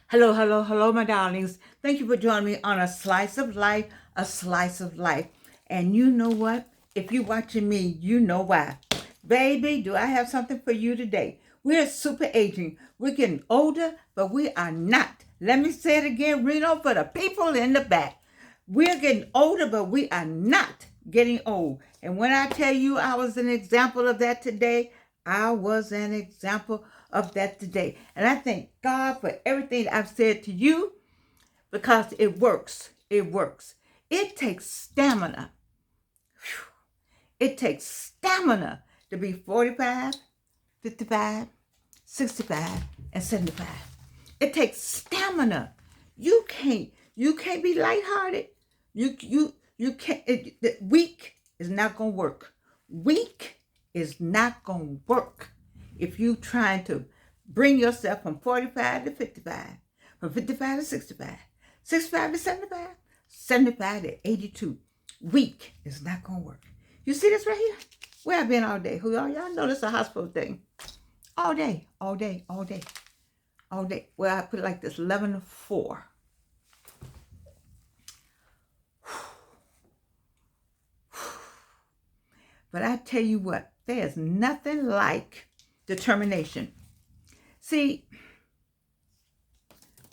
Hello, hello, hello, my darlings. Thank you for joining me on A Slice of Life, A Slice of Life. And you know what? If you're watching me, you know why. Baby, do I have something for you today? We're super aging. We're getting older, but we are not. Let me say it again, Reno, for the people in the back. We're getting older, but we are not getting old. And when I tell you I was an example of that today, I was an example of that today. And I thank God for everything I've said to you because it works. It works. It takes stamina. It takes stamina to be 45, 55, 65, and 75. It takes stamina. You can't be lighthearted. You can't. Weak is not gonna work. Weak is not gonna work if you trying to bring yourself from 45 to 55, from 55 to 65, 65 to 75, 75 to 82. Weak is not gonna work. You see this right here? Where I've been all day. Who y'all know this is a hospital thing. All day, all day, all day, all day. Well, I put it like this, 11 to 4. But I tell you what, there's nothing like determination. See,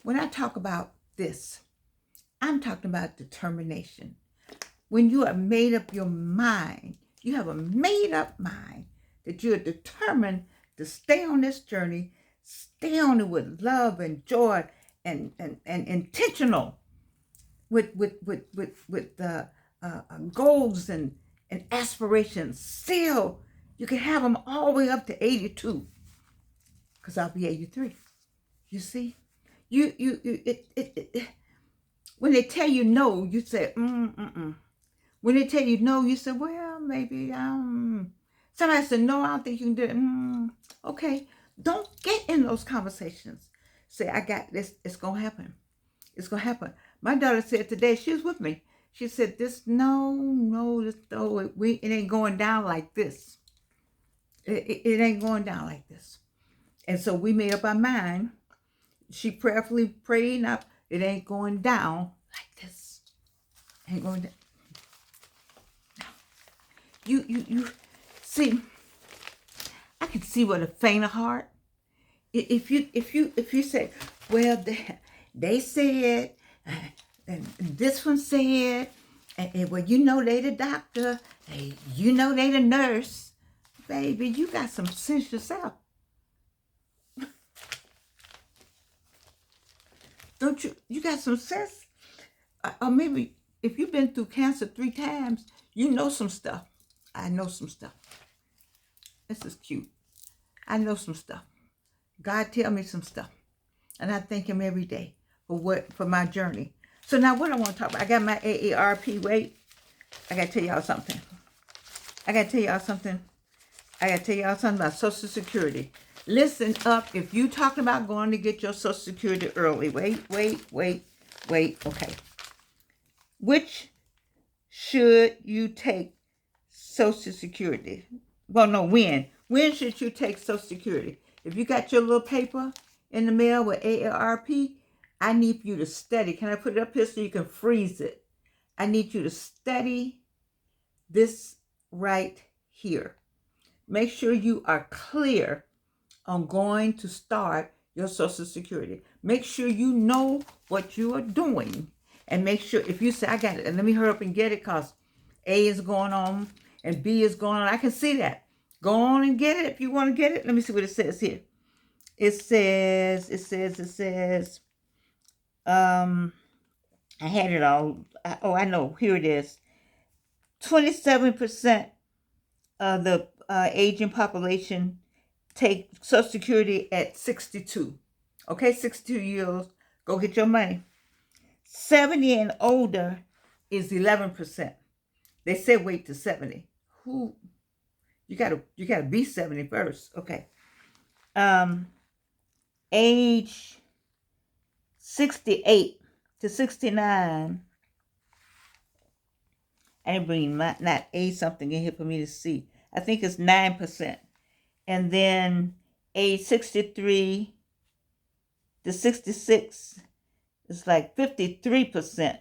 when I talk about this, I'm talking about determination. When you have made up your mind, you have a made up mind that you're determined to stay on this journey, stay on it with love and joy and intentional with goals and aspirations. Still, you can have them all the way up to 82, because I'll be 83. You see, when they tell you no, you say When they tell you no, you say, well, maybe somebody said no, I don't think you can do it. Okay, don't get in those conversations. Say, I got this. It's gonna happen. It's gonna happen. My daughter said today, she was with me. She said, this it ain't going down like this. It ain't going down like this. And so we made up our mind. She prayerfully prayed up. It ain't going down like this. Ain't going down. You see, I can see with a faint of heart. If you say, well, they said, and this one said, and well, you know they the doctor, and you know they the nurse, baby, you got some sense yourself. Don't you? You got some sense? Or maybe if you've been through cancer 3 times, you know some stuff. I know some stuff. This is cute. I know some stuff. God tell me some stuff. And I thank him every day for my journey. So now what I want to talk about, I got my AARP. Wait, I got to tell y'all something. I got to tell y'all something about Social Security. Listen up. If you talking about going to get your Social Security early, wait. Okay. Which should you take Social Security? Well, no, when? When should you take Social Security? If you got your little paper in the mail with AARP, I need you to study. Can I put it up here so you can freeze it? I need you to study this right here. Make sure you are clear on going to start your Social Security. Make sure you know what you are doing. And make sure, if you say, I got it, and let me hurry up and get it because A is going on and B is going on. I can see that. Go on and get it if you want to get it. Let me see what it says here. It says, I had it all. I know. Here it is. 27% of the aging population take Social Security at 62. Okay, 62 years. Go get your money. 70 and older is 11%. They said wait to 70. Who? You gotta be 70 first. Okay. Age 68 to 69. I didn't bring not A something in here for me to see. I think it's 9%. And then age 63 to 66 is like 53%.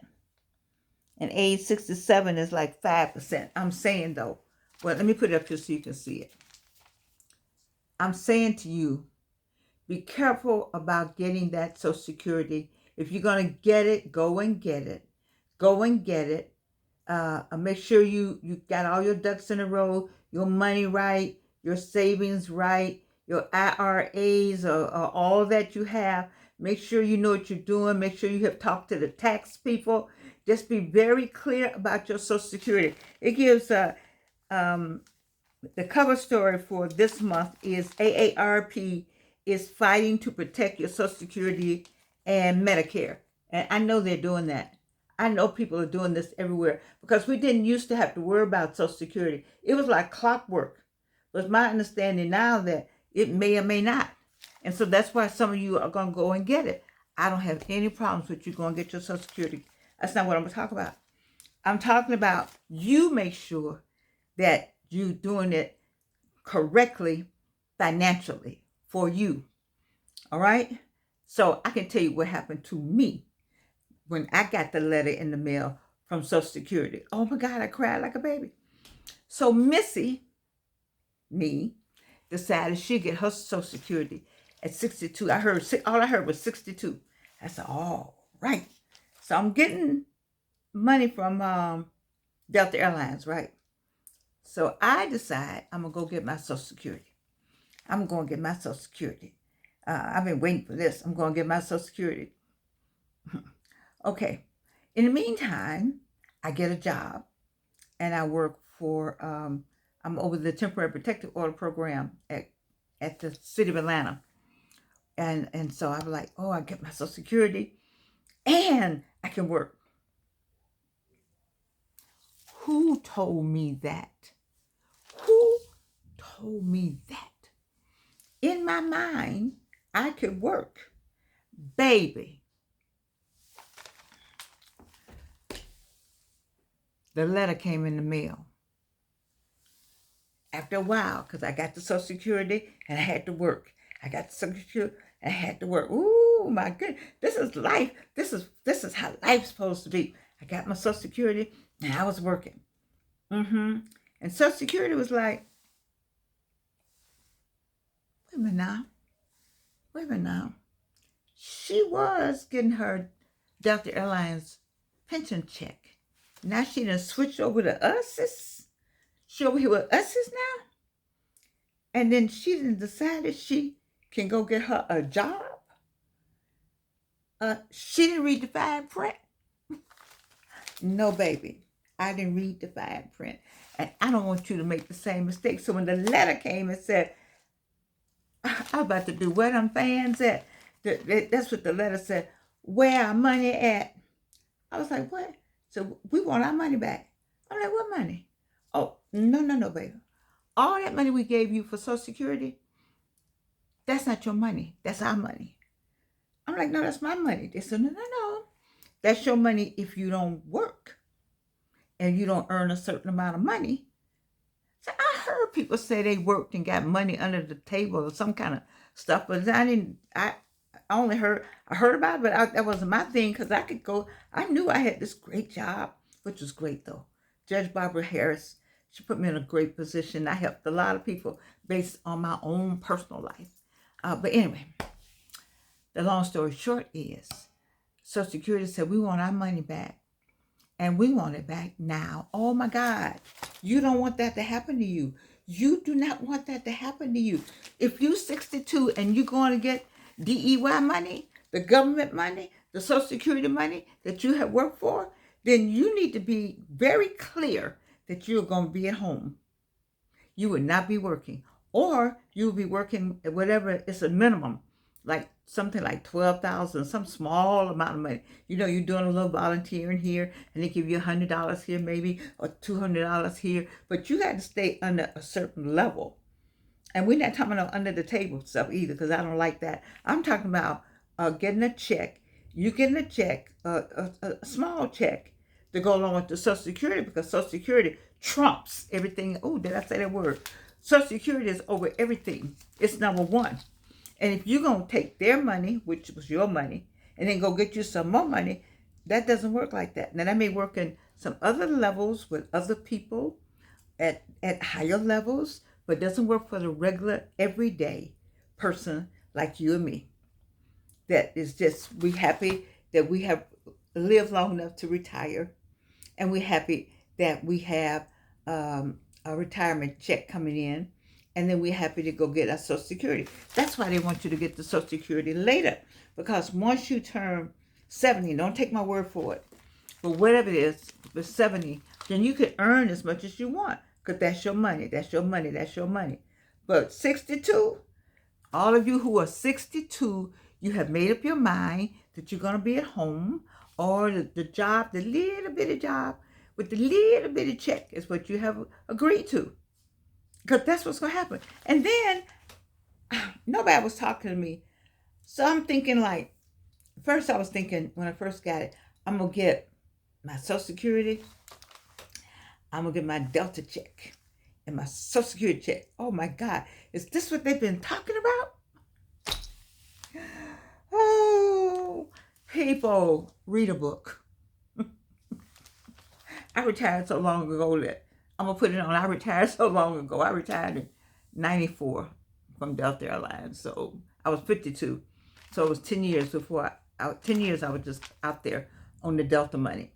And age 67 is like 5%. I'm saying though, well, let me put it up here so you can see it. I'm saying to you, be careful about getting that Social Security. If you're going to get it, go and get it. Go and get it. Make sure you got all your ducks in a row, your money right, your savings right, your IRAs or all that you have. Make sure you know what you're doing. Make sure you have talked to the tax people. Just be very clear about your Social Security. It gives the cover story for this month is AARP is fighting to protect your Social Security and Medicare. And I know they're doing that. I know people are doing this everywhere because we didn't used to have to worry about Social Security. It was like clockwork. But my understanding now that it may or may not. And so that's why some of you are going to go and get it. I don't have any problems with you going to get your Social Security. That's not what I'm going to talk about. I'm talking about you make sure that you're doing it correctly financially for you. All right? So I can tell you what happened to me when I got the letter in the mail from Social Security. Oh my God, I cried like a baby. So Missy, me, decided she'd get her Social Security at 62. All I heard was 62. I said, all right. So I'm getting money from Delta Airlines, right? So I decide I'm going to go get my Social Security. I'm going to get my Social Security. I've been waiting for this. I'm going to get my Social Security. Okay. In the meantime, I get a job and I work for, I'm over the temporary protective order program at the city of Atlanta. And so I'm like, oh, I get my Social Security and I can work. Who told me that? Who told me that? In my mind, I could work. Baby. The letter came in the mail. After a while, because I got the Social Security and I had to work. I got the Social Security and I had to work. Ooh, my goodness. This is life. This is how life's supposed to be. I got my Social Security and I was working. And Social Security was like, wait a minute now. She was getting her Delta Airlines pension check. Now she done switched over to US's. She over here with US's now. And then she done decided she can go get her a job. She didn't read the fine print. No, baby. I didn't read the fine print. And I don't want you to make the same mistake. So when the letter came and said, I'm about to do where them fans at. That's what the letter said. Where our money at? I was like, what? So we want our money back. I'm like, what money? Oh, no, baby. All that money we gave you for Social Security, that's not your money. That's our money. I'm like, no, that's my money. They said, no. That's your money if you don't work and you don't earn a certain amount of money. So I heard people say they worked and got money under the table or some kind of stuff, but I heard about it, but that wasn't my thing because I could go. I knew I had this great job, which was great though. Judge Barbara Harris, she put me in a great position. I helped a lot of people based on my own personal life. But anyway, the long story short is Social Security said, we want our money back. And we want it back now. Oh my God. You don't want that to happen to you. You do not want that to happen to you. If you're 62 and you're going to get DEY money, the government money, the Social Security money that you have worked for, then you need to be very clear that you're going to be at home. You would not be working. Or you'll be working at whatever is a minimum, like something like $12,000, some small amount of money. You know, you're doing a little volunteering here and they give you $100 here maybe or $200 here, but you got to stay under a certain level. And we're not talking about under the table stuff either, because I don't like that. I'm talking about getting a check. You getting a check, a small check to go along with the Social Security, because Social Security trumps everything. Oh, did I say that word? Social Security is over everything. It's number one. And if you're going to take their money, which was your money, and then go get you some more money, that doesn't work like that. Now, that may work in some other levels with other people at higher levels, but it doesn't work for the regular, everyday person like you and me. That is just, we happy that we have lived long enough to retire, and we're happy that we have a retirement check coming in, and then we're happy to go get our Social Security. That's why they want you to get the Social Security later, because once you turn 70, don't take my word for it, but whatever it is, for 70, then you can earn as much as you want, because that's your money, that's your money, that's your money. But 62, all of you who are 62, you have made up your mind that you're going to be at home, or the job, the little bitty job with the little bitty check is what you have agreed to. Because that's what's going to happen. And then, nobody was talking to me. So I'm thinking like, first I was thinking when I first got it, I'm going to get my Social Security. I'm going to get my Delta check and my Social Security check. Oh my God. Is this what they've been talking about? Oh, people, read a book. I retired so long ago that I'm going to put it on. I retired so long ago. I retired in 94 from Delta Airlines. So I was 52. So it was 10 years before 10 years I was just out there on the Delta money.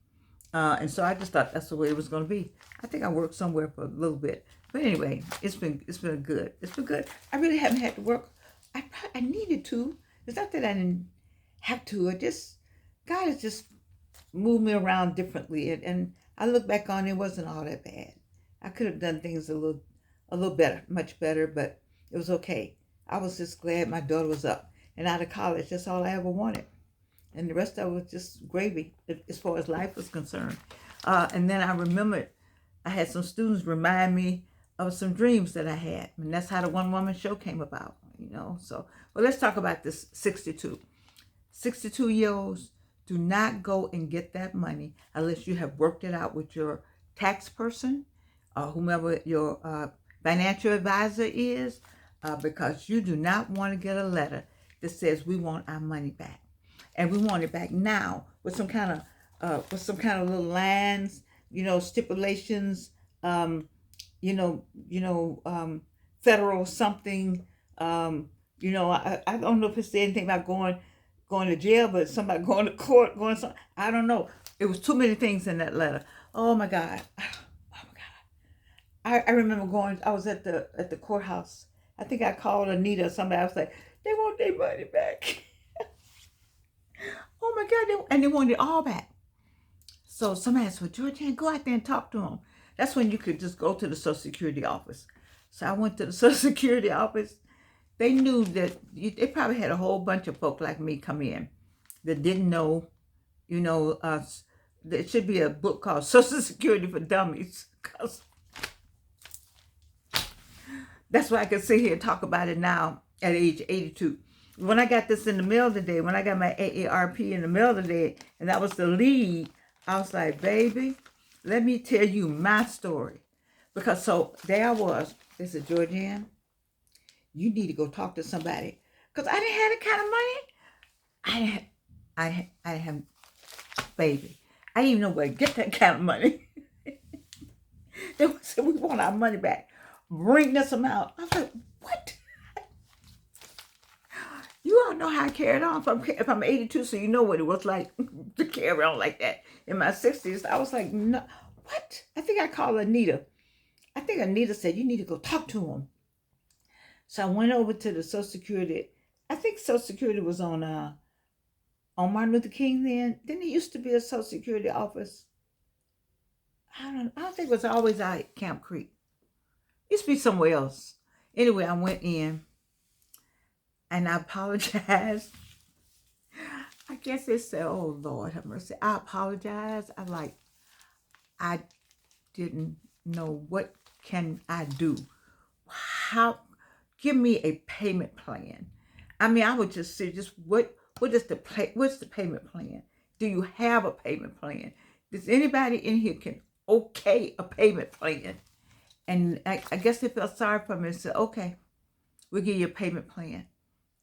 And so I just thought that's the way it was going to be. I think I worked somewhere for a little bit. But anyway, it's been good. It's been good. I really haven't had to work. I needed to. It's not that I didn't have to. God has just moved me around differently. And I look back on it, it wasn't all that bad. I could have done things a little better, much better, but it was okay. I was just glad my daughter was up and out of college. That's all I ever wanted. And the rest of it was just gravy as far as life was concerned. And then I remembered I had some students remind me of some dreams that I had. And that's how the One Woman Show came about, So, well, let's talk about this 62. 62-year-olds, do not go and get that money unless you have worked it out with your tax person or whomever your financial advisor is, because you do not want to get a letter that says we want our money back. And we want it back now with some kind of little lines, stipulations, federal something. I don't know if it said anything about going to jail, but somebody going to court, going something. I don't know. It was too many things in that letter. Oh my God. I remember I was at the courthouse. I think I called Anita or somebody. I was like, they want their money back. Oh my God, and they wanted it all back. So somebody said, well, Georgianne, go out there and talk to them. That's when you could just go to the Social Security office. So I went to the Social Security office. They knew that they probably had a whole bunch of folk like me come in that didn't know, there should be a book called Social Security for Dummies. Because that's why I can sit here and talk about it now at age 82. When I got this in the mail today, when I got my AARP in the mail today, and that was the lead, I was like, baby, let me tell you my story. Because so there I was. They said, Georgianne, you need to go talk to somebody. Because I didn't have that kind of money. I didn't have, baby, I didn't even know where to get that kind of money. They said, we want our money back. Bring this amount. I was like, what? You all know how I carried on. If I'm 82, so you know what it was like to carry on like that. In my 60s, I was like, no, what? I think I called Anita. I think Anita said, you need to go talk to him. So I went over to the Social Security. I think Social Security was on Martin Luther King then. Then there used to be a Social Security office. I don't think it was always out at Camp Creek. It used to be somewhere else. Anyway, I went in. And I apologized. I guess they said, oh, Lord have mercy. I apologize. I didn't know what can I do. Give me a payment plan. I mean, I would just say, what's the payment plan? Do you have a payment plan? Does anybody in here can okay a payment plan? And I guess they felt sorry for me and said, okay, we'll give you a payment plan.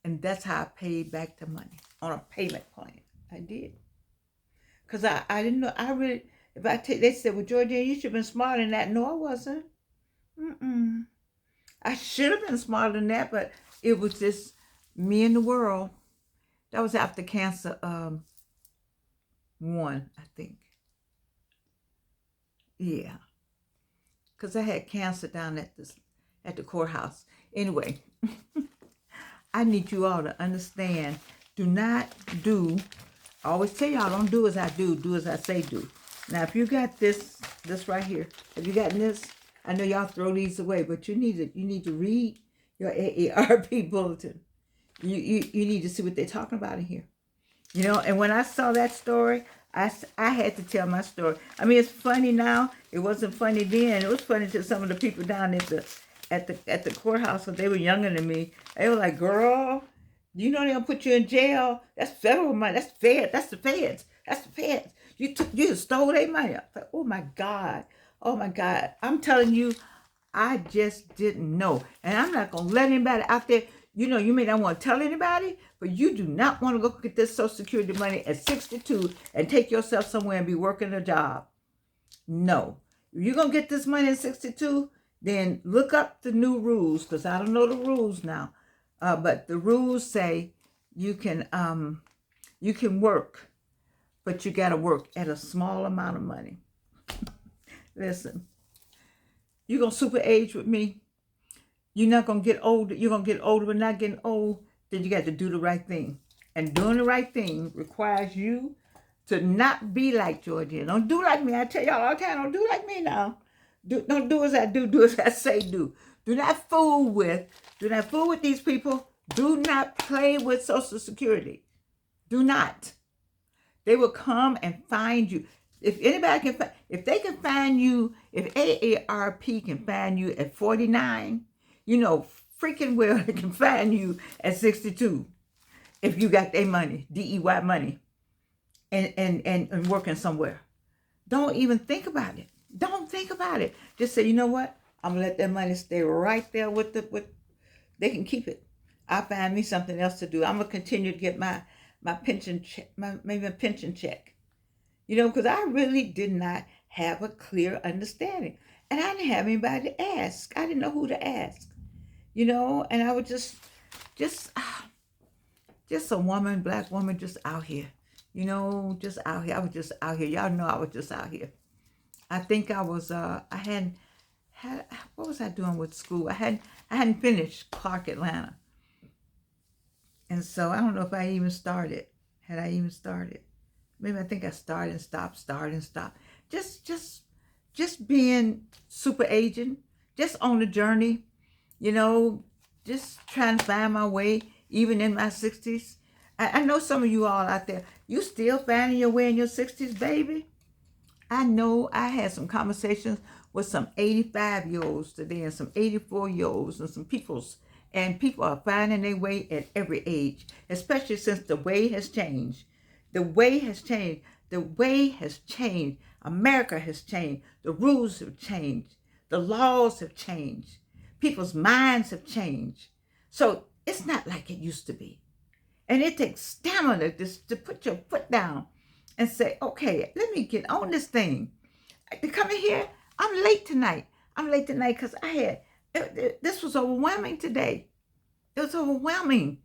And that's how I paid back the money on a payment plan. I did. Because I didn't know, I really, if I take, they said, well, Georgia, you should have been smarter than that. No, I wasn't. I should have been smarter than that, but it was just me and the world. That was after cancer one, I think. Yeah. Because I had cancer down at the courthouse. Anyway, I need you all to understand, do not do, I always tell y'all, don't do as I do as I say do. Now, if you got this right here, have you gotten this? I know y'all throw these away, but you need to read your AARP bulletin. You need to see what they're talking about in here. You know, and when I saw that story, I had to tell my story. I mean, it's funny now. It wasn't funny then. It was funny to some of the people down at the courthouse, because they were younger than me. They were like, girl, you know they'll put you in jail. That's federal money. That's That's the feds. That's the feds. You stole their money. I thought, oh my God. Oh my God. I'm telling you, I just didn't know. And I'm not going to let anybody out there, you know, you may not want to tell anybody, but you do not want to go get this Social Security money at 62 and take yourself somewhere and be working a job. No. If you're going to get this money at 62, then look up the new rules, because I don't know the rules now. But the rules say you can work, but you got to work at a small amount of money. Listen, you're going to super age with me. You're not going to get older. You're going to get older, but not getting old. Then you got to do the right thing. And doing the right thing requires you to not be like Georgia. Don't do like me. I tell y'all all the time, don't do like me now. Don't do as I do as I say do. Do not fool with these people. Do not play with Social Security. Do not. They will come and find you. If anybody can, if they can find you, if AARP can find you at 49, you know, freaking well they can find you at 62 if you got their money, DEY money, and working somewhere. Don't even think about it. Don't think about it. Just say, you know what? I'm gonna let that money stay right there with they can keep it. I'll find me something else to do. I'm gonna continue to get my pension check, maybe a pension check. You know, because I really did not have a clear understanding. And I didn't have anybody to ask. I didn't know who to ask. You know, and I was just a woman, black woman, just out here. You know, just out here. I was just out here. Y'all know I was just out here. I think I was, I hadn't, what was I doing with school? I hadn't finished Clark Atlanta. And so I don't know if I even started. Had I even started? Maybe I think I started and stopped. Just being super agent, just on the journey, you know, just trying to find my way, even in my 60s. I know some of you all out there, you still finding your way in your 60s, baby. I know I had some conversations with some 85-year-olds today and some 84-year-olds and some peoples. And people are finding their way at every age, especially since the way has changed. The way has changed. The way has changed. America has changed. The rules have changed. The laws have changed. People's minds have changed. So it's not like it used to be. And it takes stamina to put your foot down and say, okay, let me get on this thing. To come in here, I'm late tonight. Because this was overwhelming today. It was overwhelming.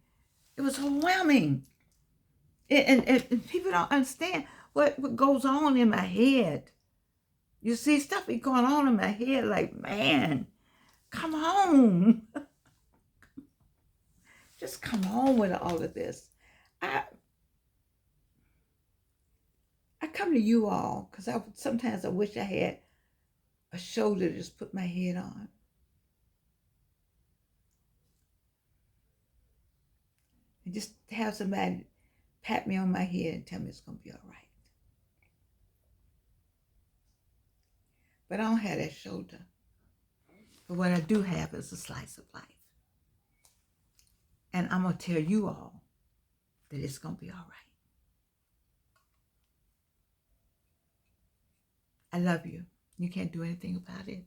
And people don't understand what goes on in my head. You see, stuff be going on in my head like, man, come on. Just come on with all of this. I come to you all because sometimes I wish I had a shoulder to just put my head on. And just have somebody pat me on my head and tell me it's going to be all right. But I don't have that shoulder. But what I do have is a slice of life. And I'm going to tell you all that it's going to be all right. I love you. You can't do anything about it.